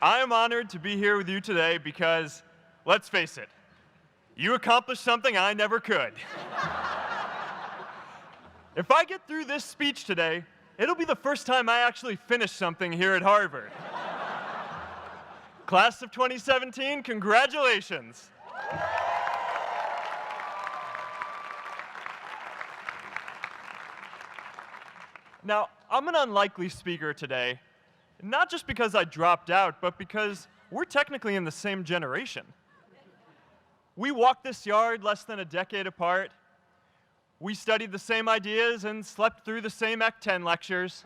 I am honored to be here with you today because, let's face it, you accomplished something I never could. If I get through this speech today, it'll be the first time I actually finish something here at Harvard. Class of 2017, congratulations. Now, I'm an unlikely speaker today, not just because I dropped out, but because we're technically in the same generation. We walked this yard less than a decade apart. We studied the same ideas and slept through the same Act 10 lectures.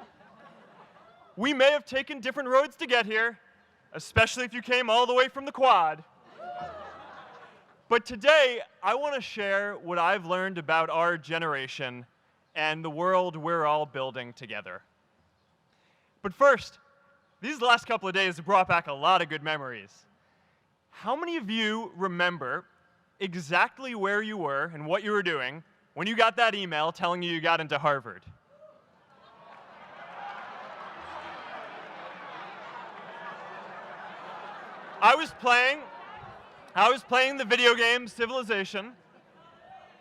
We may have taken different roads to get here, especially if you came all the way from the quad. But today, I want to share what I've learned about our generation and the world we're all building together. But first, these last couple of days have brought back a lot of good memories. How many of you remember exactly where you were and what you were doing when you got that email telling you got into Harvard? I was playing the video game Civilization,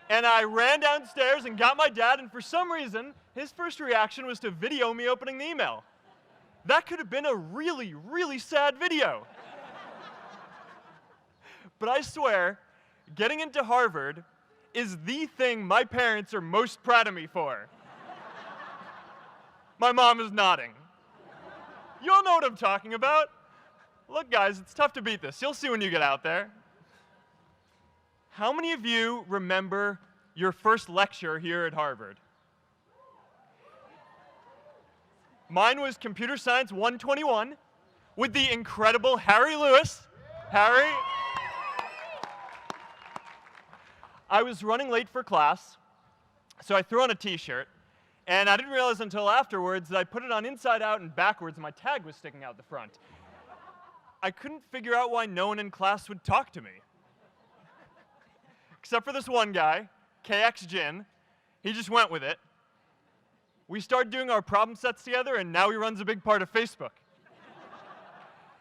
and I ran downstairs and got my dad, and for some reason, his first reaction was to video me opening the email. That could have been a really, really sad video. But I swear, getting into Harvard is the thing my parents are most proud of me for. My mom is nodding. You all know what I'm talking about. Look, guys, it's tough to beat this. You'll see when you get out there. How many of you remember your first lecture here at Harvard? Mine was Computer Science 121 with the incredible Harry Lewis. Harry. I was running late for class, so I threw on a t-shirt, and I didn't realize until afterwards that I put it on inside out and backwards, and my tag was sticking out the front. I couldn't figure out why no one in class would talk to me. Except for this one guy, KX Jin. He just went with it. We started doing our problem sets together, and now he runs a big part of Facebook.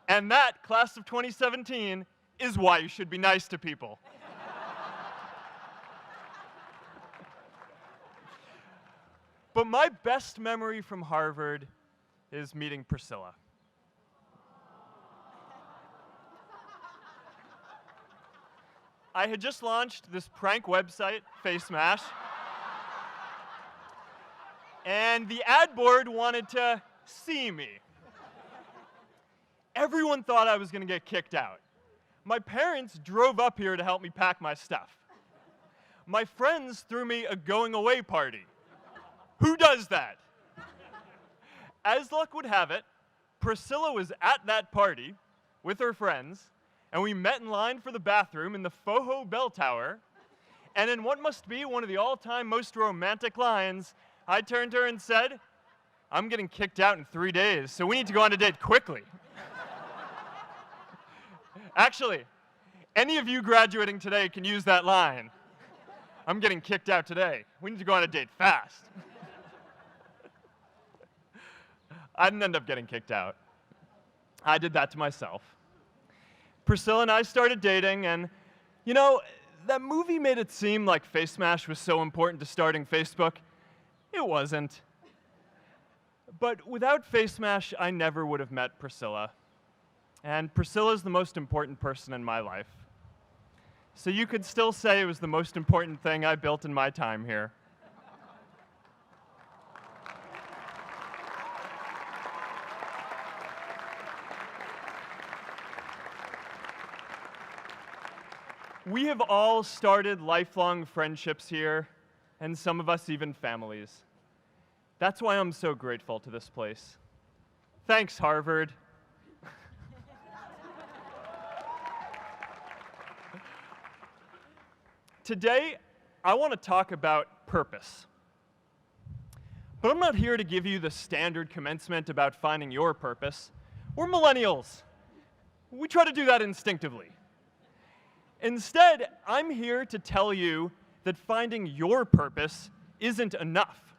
And that, class of 2017, is why you should be nice to people. But my best memory from Harvard is meeting Priscilla. I had just launched this prank website, FaceMash, and the ad board wanted to see me. Everyone thought I was going to get kicked out. My parents drove up here to help me pack my stuff. My friends threw me a going-away party. Who does that? As luck would have it, Priscilla was at that party with her friends, and we met in line for the bathroom in the Foho Bell Tower, and in what must be one of the all-time most romantic lines, I turned to her and said, "I'm getting kicked out in 3 days, so we need to go on a date quickly." Actually, any of you graduating today can use that line. "I'm getting kicked out today. We need to go on a date fast." I didn't end up getting kicked out. I did that to myself. Priscilla and I started dating, and, you know, that movie made it seem like FaceMash was so important to starting Facebook. It wasn't. But without FaceMash, I never would have met Priscilla. And Priscilla's the most important person in my life. So you could still say it was the most important thing I built in my time here. We have all started lifelong friendships here, and some of us even families. That's why I'm so grateful to this place. Thanks, Harvard. Today, I want to talk about purpose. But I'm not here to give you the standard commencement about finding your purpose. We're millennials. We try to do that instinctively. Instead, I'm here to tell you that finding your purpose isn't enough.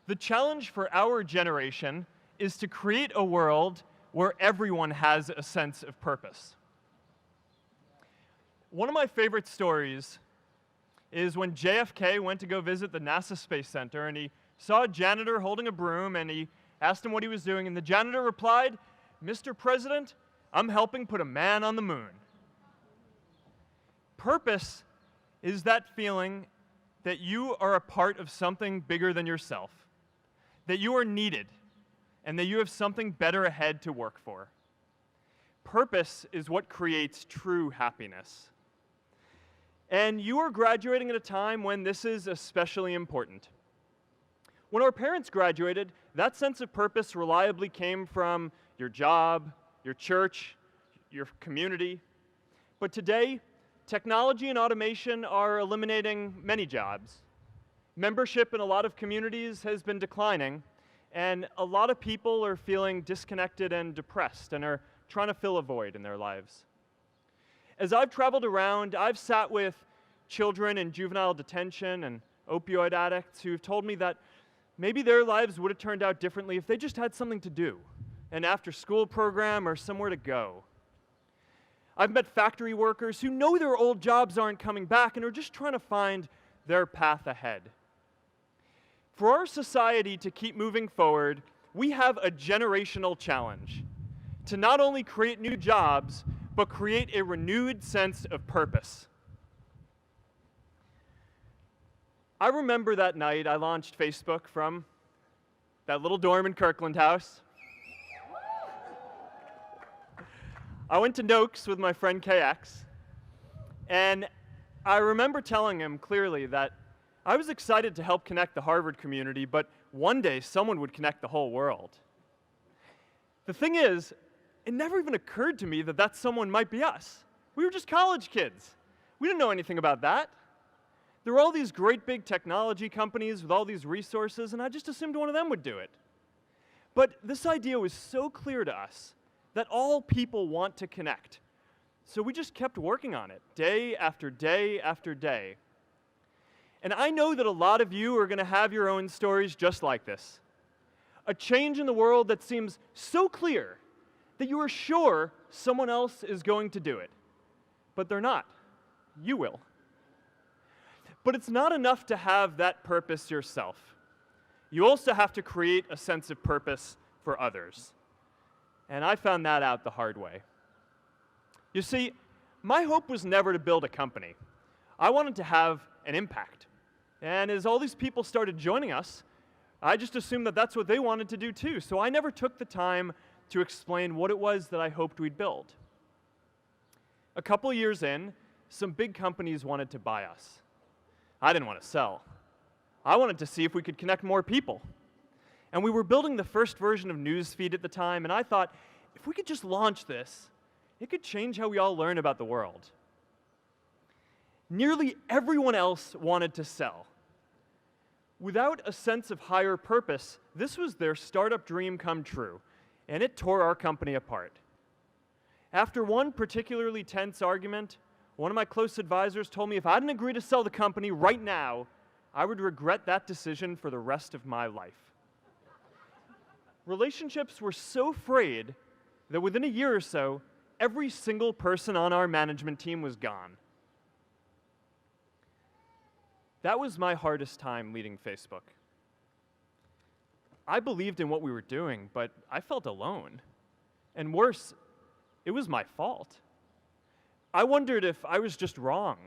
The challenge for our generation is to create a world where everyone has a sense of purpose. One of my favorite stories is when JFK went to go visit the NASA Space Center, and he saw a janitor holding a broom, and he asked him what he was doing, and the janitor replied, "Mr. President, I'm helping put a man on the moon." Purpose is that feeling that you are a part of something bigger than yourself, that you are needed, and that you have something better ahead to work for. Purpose is what creates true happiness. And you are graduating at a time when this is especially important. When our parents graduated, that sense of purpose reliably came from your job, your church, your community. But today, technology and automation are eliminating many jobs. Membership in a lot of communities has been declining, and a lot of people are feeling disconnected and depressed and are trying to fill a void in their lives. As I've traveled around, I've sat with children in juvenile detention and opioid addicts who've told me that maybe their lives would have turned out differently if they just had something to do, an after-school program or somewhere to go. I've met factory workers who know their old jobs aren't coming back and are just trying to find their path ahead. For our society to keep moving forward, we have a generational challenge to not only create new jobs, but create a renewed sense of purpose. I remember that night I launched Facebook from that little dorm in Kirkland House. I went to Noakes with my friend KX, and I remember telling him clearly that I was excited to help connect the Harvard community, but one day someone would connect the whole world. The thing is, it never even occurred to me that that someone might be us. We were just college kids. We didn't know anything about that. There were all these great big technology companies with all these resources, and I just assumed one of them would do it. But this idea was so clear to us that all people want to connect. So we just kept working on it, day after day after day. And I know that a lot of you are going to have your own stories just like this. A change in the world that seems so clear that you are sure someone else is going to do it. But they're not. You will. But it's not enough to have that purpose yourself. You also have to create a sense of purpose for others. And I found that out the hard way. You see, my hope was never to build a company. I wanted to have an impact. And as all these people started joining us, I just assumed that that's what they wanted to do too. So I never took the time to explain what it was that I hoped we'd build. A couple years in, some big companies wanted to buy us. I didn't want to sell. I wanted to see if we could connect more people. And we were building the first version of Newsfeed at the time, and I thought, if we could just launch this, it could change how we all learn about the world. Nearly everyone else wanted to sell. Without a sense of higher purpose, this was their startup dream come true, and it tore our company apart. After one particularly tense argument, one of my close advisors told me if I didn't agree to sell the company right now, I would regret that decision for the rest of my life. Relationships were so frayed that within a year or so, every single person on our management team was gone. That was my hardest time leading Facebook. I believed in what we were doing, but I felt alone. And worse, it was my fault. I wondered if I was just wrong,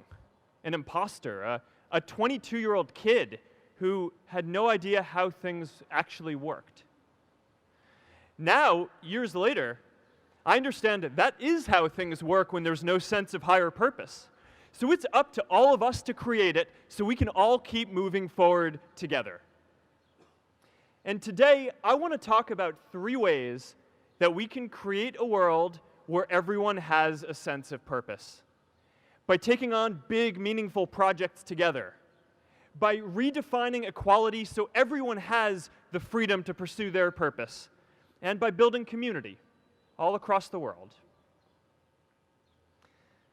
an imposter, a 22-year-old kid who had no idea how things actually worked. Now, years later, I understand that is how things work when there's no sense of higher purpose. So it's up to all of us to create it so we can all keep moving forward together. And today, I want to talk about 3 ways that we can create a world where everyone has a sense of purpose. By taking on big, meaningful projects together. By redefining equality so everyone has the freedom to pursue their purpose. And by building community all across the world.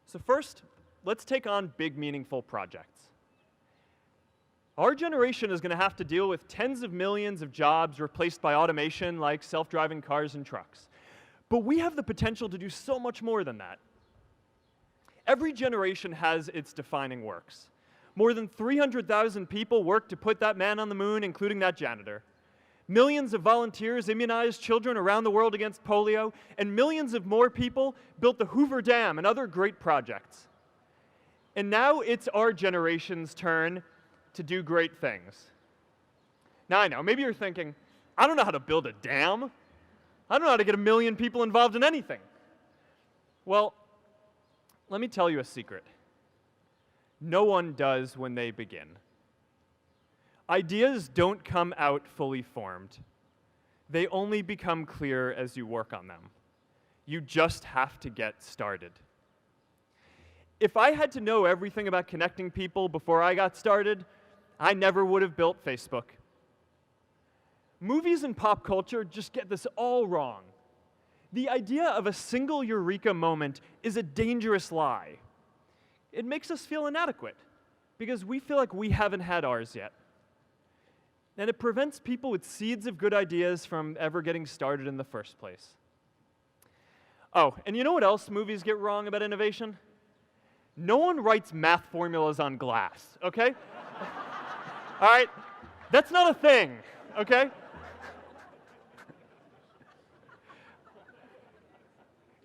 So first, let's take on big, meaningful projects. Our generation is going to have to deal with tens of millions of jobs replaced by automation like self-driving cars and trucks. But we have the potential to do so much more than that. Every generation has its defining works. More than 300,000 people worked to put that man on the moon, including that janitor. Millions of volunteers immunized children around the world against polio, and millions of more people built the Hoover Dam and other great projects. And now it's our generation's turn to do great things. Now I know, maybe you're thinking, I don't know how to build a dam. I don't know how to get 1 million people involved in anything. Well, let me tell you a secret. No one does when they begin. Ideas don't come out fully formed. They only become clear as you work on them. You just have to get started. If I had to know everything about connecting people before I got started, I never would have built Facebook. Movies and pop culture just get this all wrong. The idea of a single eureka moment is a dangerous lie. It makes us feel inadequate because we feel like we haven't had ours yet. And it prevents people with seeds of good ideas from ever getting started in the first place. Oh, and you know what else movies get wrong about innovation? No one writes math formulas on glass, okay? All right? That's not a thing, okay?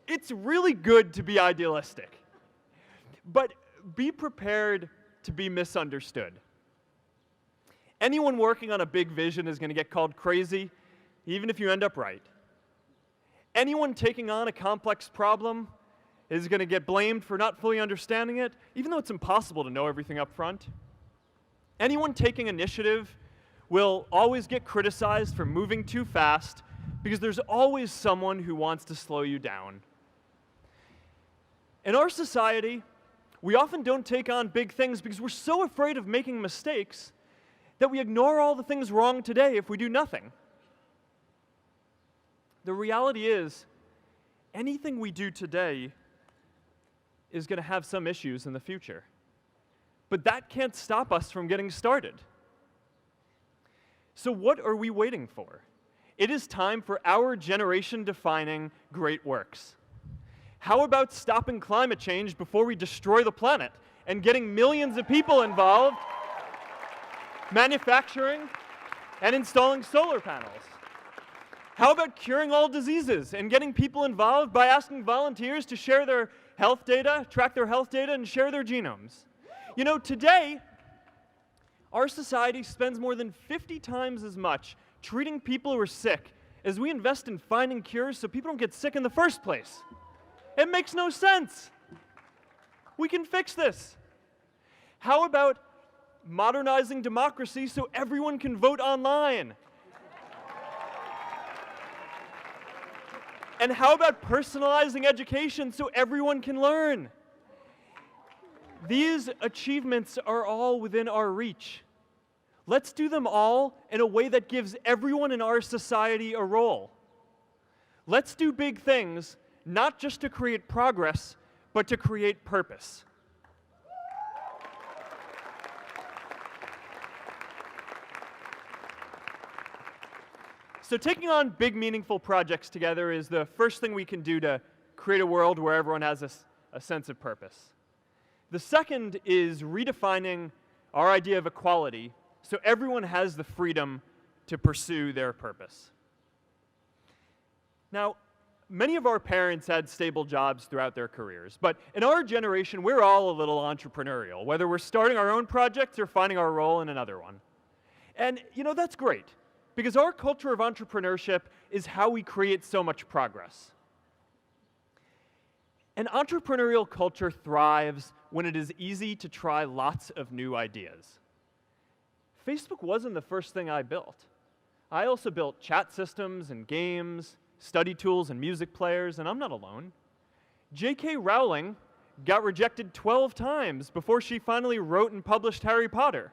It's really good to be idealistic, but be prepared to be misunderstood. Anyone working on a big vision is going to get called crazy, even if you end up right. Anyone taking on a complex problem is going to get blamed for not fully understanding it, even though it's impossible to know everything up front. Anyone taking initiative will always get criticized for moving too fast because there's always someone who wants to slow you down. In our society, we often don't take on big things because we're so afraid of making mistakes that we ignore all the things wrong today if we do nothing. The reality is, anything we do today is going to have some issues in the future. But that can't stop us from getting started. So what are we waiting for? It is time for our generation-defining great works. How about stopping climate change before we destroy the planet and getting millions of people involved, manufacturing and installing solar panels? How about curing all diseases and getting people involved by asking volunteers to share their health data, track their health data, and share their genomes? You know, today, our society spends more than 50 times as much treating people who are sick as we invest in finding cures so people don't get sick in the first place. It makes no sense. We can fix this. How about modernizing democracy so everyone can vote online? And how about personalizing education so everyone can learn? These achievements are all within our reach. Let's do them all in a way that gives everyone in our society a role. Let's do big things, not just to create progress, but to create purpose. So taking on big, meaningful projects together is the first thing we can do to create a world where everyone has a sense of purpose. The second is redefining our idea of equality so everyone has the freedom to pursue their purpose. Now, many of our parents had stable jobs throughout their careers, but in our generation, we're all a little entrepreneurial, whether we're starting our own projects or finding our role in another one. And, you know, that's great, because our culture of entrepreneurship is how we create so much progress. An entrepreneurial culture thrives when it is easy to try lots of new ideas. Facebook wasn't the first thing I built. I also built chat systems and games, study tools and music players, and I'm not alone. J.K. Rowling got rejected 12 times before she finally wrote and published Harry Potter.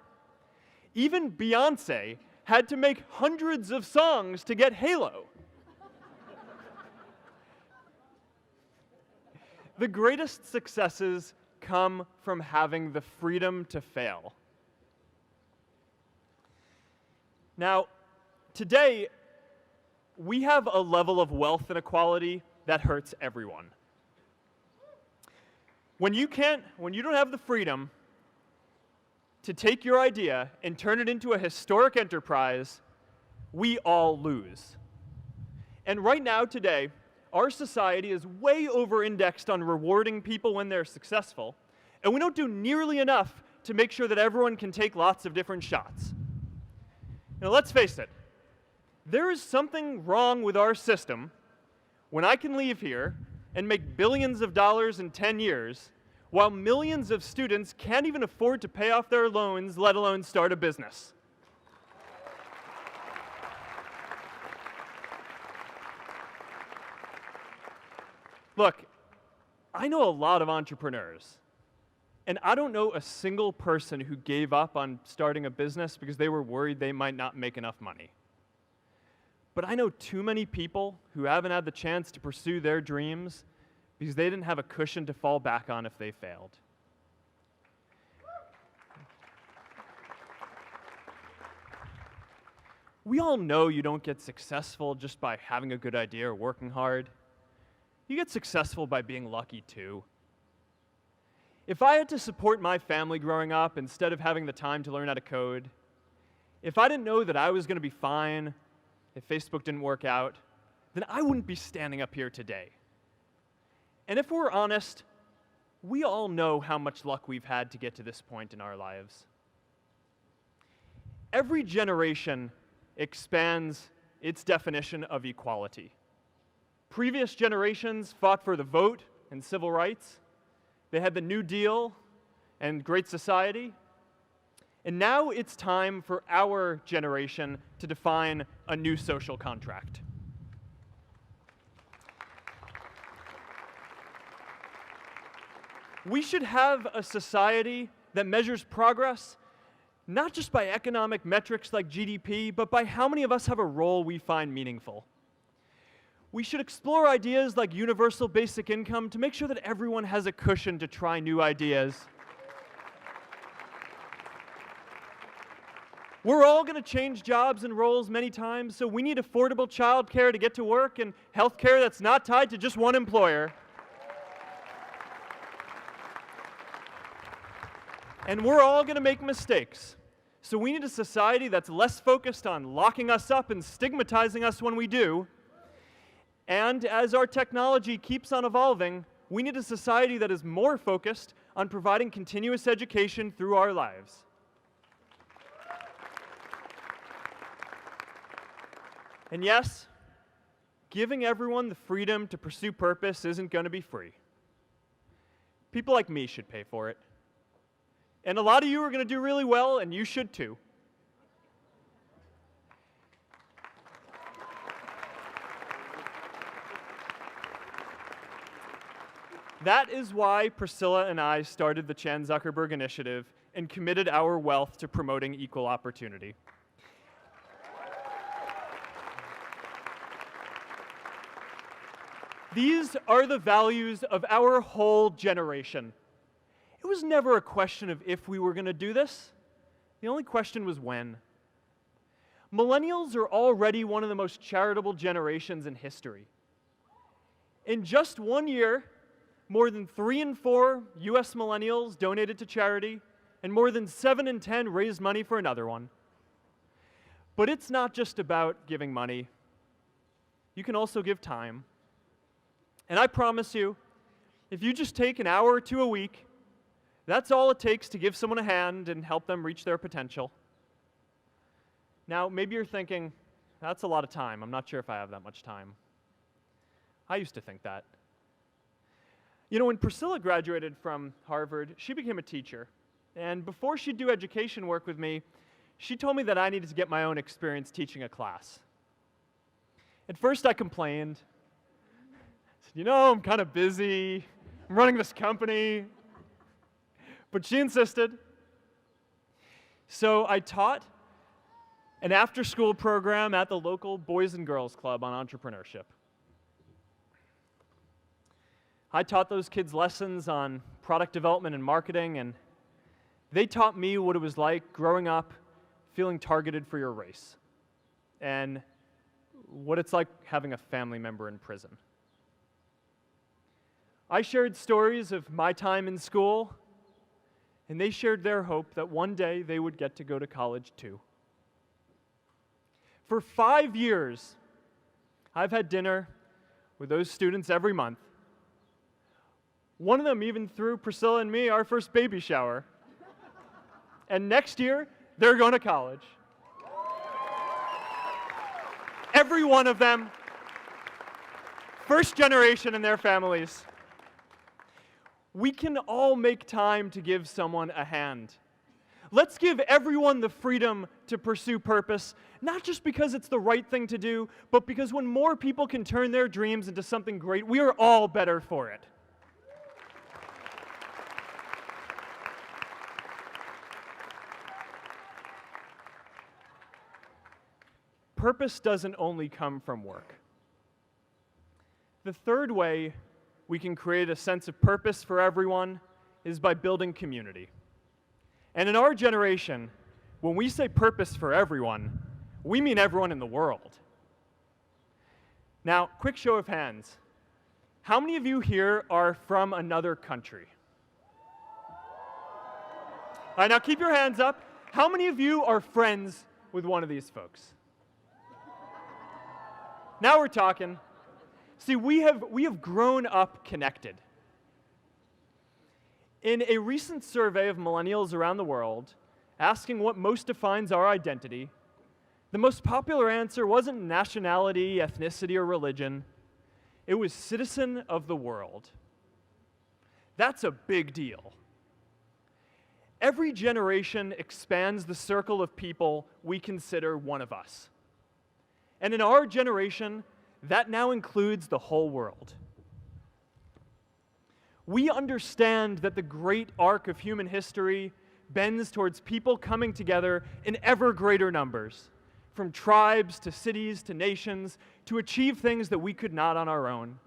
Even Beyoncé had to make hundreds of songs to get Halo. The greatest successes come from having the freedom to fail. Now, today, we have a level of wealth inequality that hurts everyone. When you don't have the freedom to take your idea and turn it into a historic enterprise, we all lose. And right now, today, our society is way over-indexed on rewarding people when they're successful, and we don't do nearly enough to make sure that everyone can take lots of different shots. Now, let's face it, there is something wrong with our system when I can leave here and make billions of dollars in 10 years, while millions of students can't even afford to pay off their loans, let alone start a business. Look, I know a lot of entrepreneurs, and I don't know a single person who gave up on starting a business because they were worried they might not make enough money. But I know too many people who haven't had the chance to pursue their dreams because they didn't have a cushion to fall back on if they failed. We all know you don't get successful just by having a good idea or working hard. You get successful by being lucky too. If I had to support my family growing up instead of having the time to learn how to code, if I didn't know that I was going to be fine if Facebook didn't work out, then I wouldn't be standing up here today. And if we're honest, we all know how much luck we've had to get to this point in our lives. Every generation expands its definition of equality. Previous generations fought for the vote and civil rights. They had the New Deal and Great Society. And now it's time for our generation to define a new social contract. We should have a society that measures progress not just by economic metrics like GDP, but by how many of us have a role we find meaningful. We should explore ideas like universal basic income to make sure that everyone has a cushion to try new ideas. We're all going to change jobs and roles many times, so we need affordable childcare to get to work and healthcare that's not tied to just one employer. And we're all going to make mistakes. So we need a society that's less focused on locking us up and stigmatizing us when we do. And as our technology keeps on evolving, we need a society that is more focused on providing continuous education through our lives. And yes, giving everyone the freedom to pursue purpose isn't going to be free. People like me should pay for it. And a lot of you are going to do really well, and you should too. That is why Priscilla and I started the Chan Zuckerberg Initiative and committed our wealth to promoting equal opportunity. These are the values of our whole generation. It was never a question of if we were going to do this. The only question was when. Millennials are already one of the most charitable generations in history. In just 1 year, more than 3 in 4 US millennials donated to charity, and more than 7 in 10 raised money for another one. But it's not just about giving money. You can also give time. And I promise you, if you just take an hour or two a week, that's all it takes to give someone a hand and help them reach their potential. Now, maybe you're thinking, that's a lot of time. I'm not sure if I have that much time. I used to think that. You know, when Priscilla graduated from Harvard, she became a teacher. And before she'd do education work with me, she told me that I needed to get my own experience teaching a class. At first, I complained. I said, you know, I'm kind of busy. I'm running this company. But she insisted. So I taught an after-school program at the local Boys and Girls Club on entrepreneurship. I taught those kids lessons on product development and marketing, and they taught me what it was like growing up feeling targeted for your race, and what it's like having a family member in prison. I shared stories of my time in school, and they shared their hope that one day they would get to go to college too. For 5 years, I've had dinner with those students every month. One of them even threw Priscilla and me our first baby shower. And next year, they're going to college. Every one of them, first generation in their families. We can all make time to give someone a hand. Let's give everyone the freedom to pursue purpose, not just because it's the right thing to do, but because when more people can turn their dreams into something great, we are all better for it. Purpose doesn't only come from work. The third way we can create a sense of purpose for everyone is by building community. And in our generation, when we say purpose for everyone, we mean everyone in the world. Now, quick show of hands. How many of you here are from another country? All right, now keep your hands up. How many of you are friends with one of these folks? Now we're talking. See, we have grown up connected. In a recent survey of millennials around the world, asking what most defines our identity, the most popular answer wasn't nationality, ethnicity, or religion. It was citizen of the world. That's a big deal. Every generation expands the circle of people we consider one of us. And in our generation, that now includes the whole world. We understand that the great arc of human history bends towards people coming together in ever greater numbers, from tribes to cities to nations, to achieve things that we could not on our own.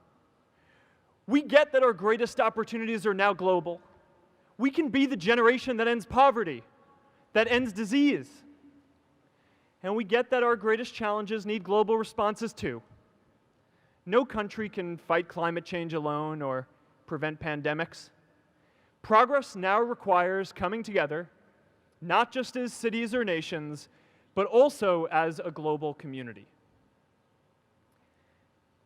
We get that our greatest opportunities are now global. We can be the generation that ends poverty, that ends disease. And we get that our greatest challenges need global responses too. No country can fight climate change alone or prevent pandemics. Progress now requires coming together, not just as cities or nations, but also as a global community.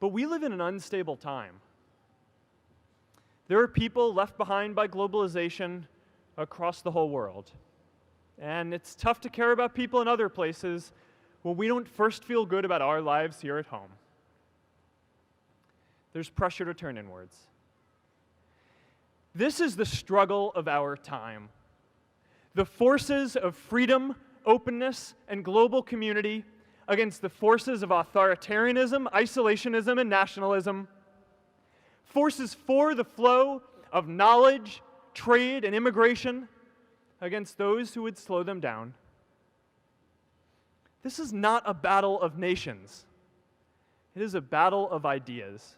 But we live in an unstable time. There are people left behind by globalization across the whole world. And it's tough to care about people in other places when we don't first feel good about our lives here at home. There's pressure to turn inwards. This is the struggle of our time. The forces of freedom, openness, and global community against the forces of authoritarianism, isolationism, and nationalism. Forces for the flow of knowledge, trade, and immigration against those who would slow them down. This is not a battle of nations. It is a battle of ideas.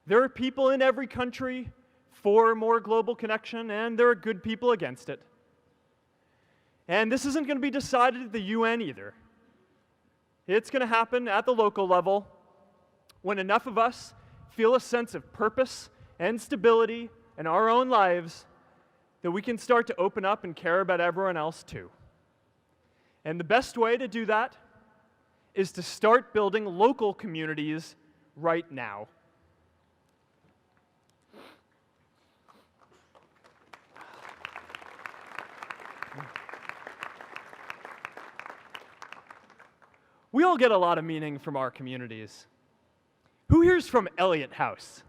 There are people in every country for more global connection, and there are good people against it. And this isn't going to be decided at the UN either. It's going to happen at the local level when enough of us feel a sense of purpose and stability in our own lives that we can start to open up and care about everyone else too. And the best way to do that is to start building local communities right now. We all get a lot of meaning from our communities. Who here's from Elliott House?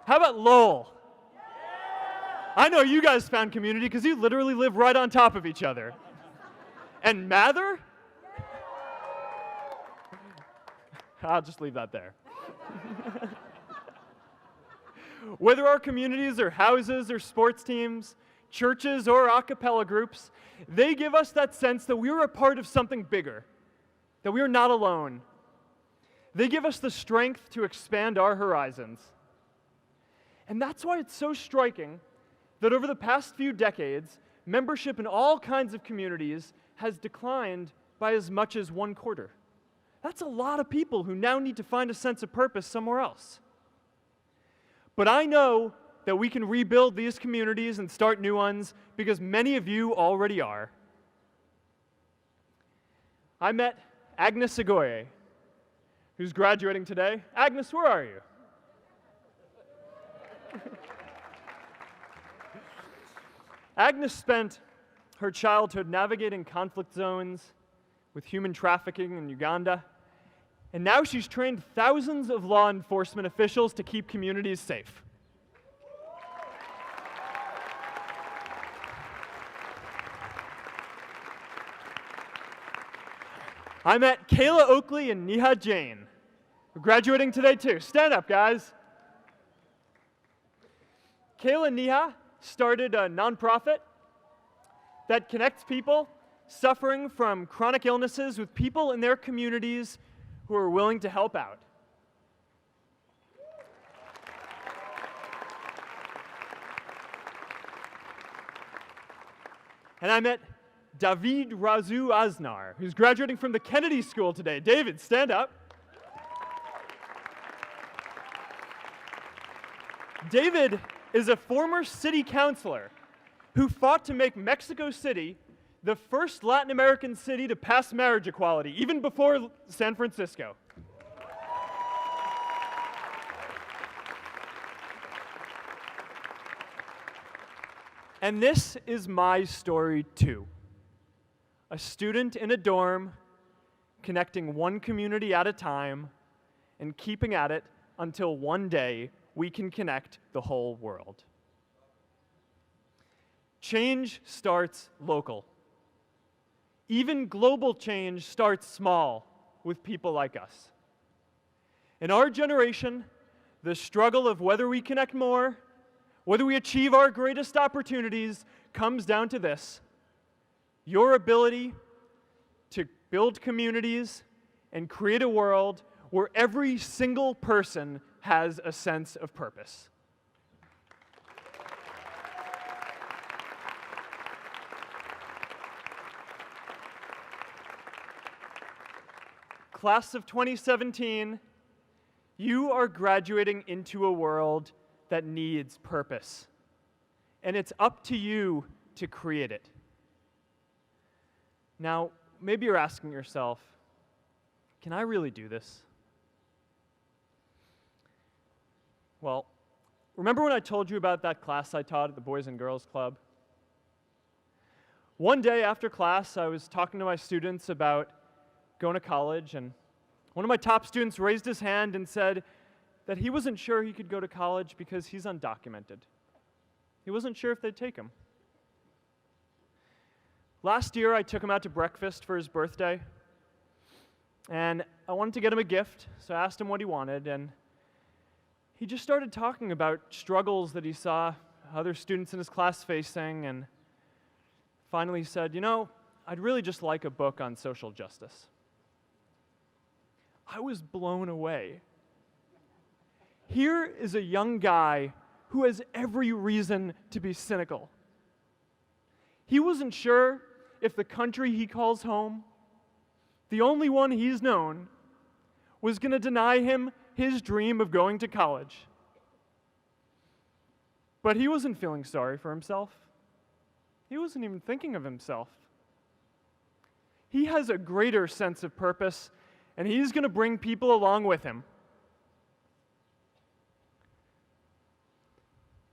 How about Lowell? I know you guys found community because you literally live right on top of each other. And Mather? I'll just leave that there. Whether our communities are houses or sports teams, churches or a cappella groups, they give us that sense that we are a part of something bigger, that we are not alone. They give us the strength to expand our horizons. And that's why it's so striking that over the past few decades, membership in all kinds of communities has declined by as much as 1/4. That's a lot of people who now need to find a sense of purpose somewhere else. But I know that we can rebuild these communities and start new ones because many of you already are. I met Agnes Agoye, who's graduating today. Agnes, where are you? Agnes spent her childhood navigating conflict zones with human trafficking in Uganda, and now she's trained thousands of law enforcement officials to keep communities safe. I met Kayla Oakley and Neha Jain, who are graduating today too. Stand up, guys. Kayla and Neha started a nonprofit that connects people suffering from chronic illnesses with people in their communities who are willing to help out. And I met David Razu Aznar, who's graduating from the Kennedy School today. David, stand up. David is a former city councilor who fought to make Mexico City the first Latin American city to pass marriage equality, even before San Francisco. And this is my story too. A student in a dorm, connecting one community at a time, and keeping at it until one day we can connect the whole world. Change starts local. Even global change starts small with people like us. In our generation, the struggle of whether we connect more, whether we achieve our greatest opportunities, comes down to this: your ability to build communities and create a world where every single person has a sense of purpose. Class of 2017, you are graduating into a world that needs purpose, and it's up to you to create it. Now, maybe you're asking yourself, can I really do this? Well, remember when I told you about that class I taught at the Boys and Girls Club? One day after class, I was talking to my students about going to college, and one of my top students raised his hand and said that he wasn't sure he could go to college because he's undocumented. He wasn't sure if they'd take him. Last year, I took him out to breakfast for his birthday, and I wanted to get him a gift, so I asked him what he wanted, and he just started talking about struggles that he saw other students in his class facing, and finally said, "You know, I'd really just like a book on social justice." I was blown away. Here is a young guy who has every reason to be cynical. He wasn't sure if the country he calls home, the only one he's known, was going to deny him his dream of going to college. But he wasn't feeling sorry for himself. He wasn't even thinking of himself. He has a greater sense of purpose, and he's going to bring people along with him.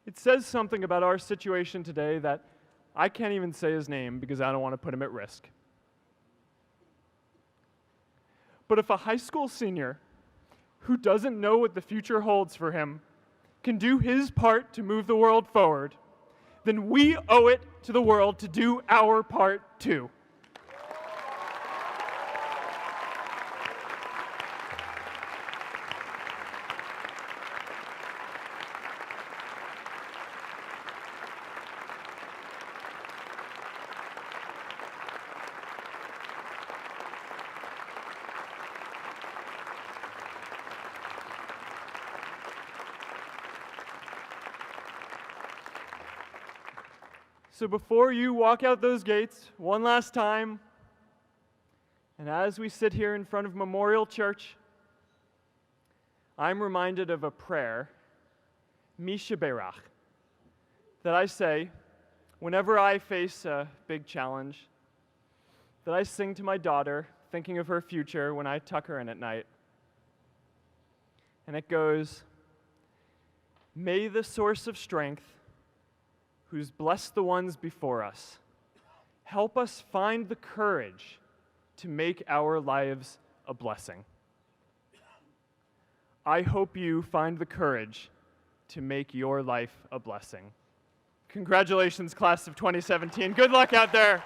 It says something about our situation today that I can't even say his name because I don't want to put him at risk. But if a high school senior who doesn't know what the future holds for him can do his part to move the world forward, then we owe it to the world to do our part too. So before you walk out those gates one last time, And as we sit here in front of Memorial Church, I'm reminded of a prayer, Misha Berach, that I say whenever I face a big challenge, that I sing to my daughter, thinking of her future when I tuck her in at night. And it goes, "May the source of strength, who's blessed the ones before us, help us find the courage to make our lives a blessing." I hope you find the courage to make your life a blessing. Congratulations, class of 2017. Good luck out there.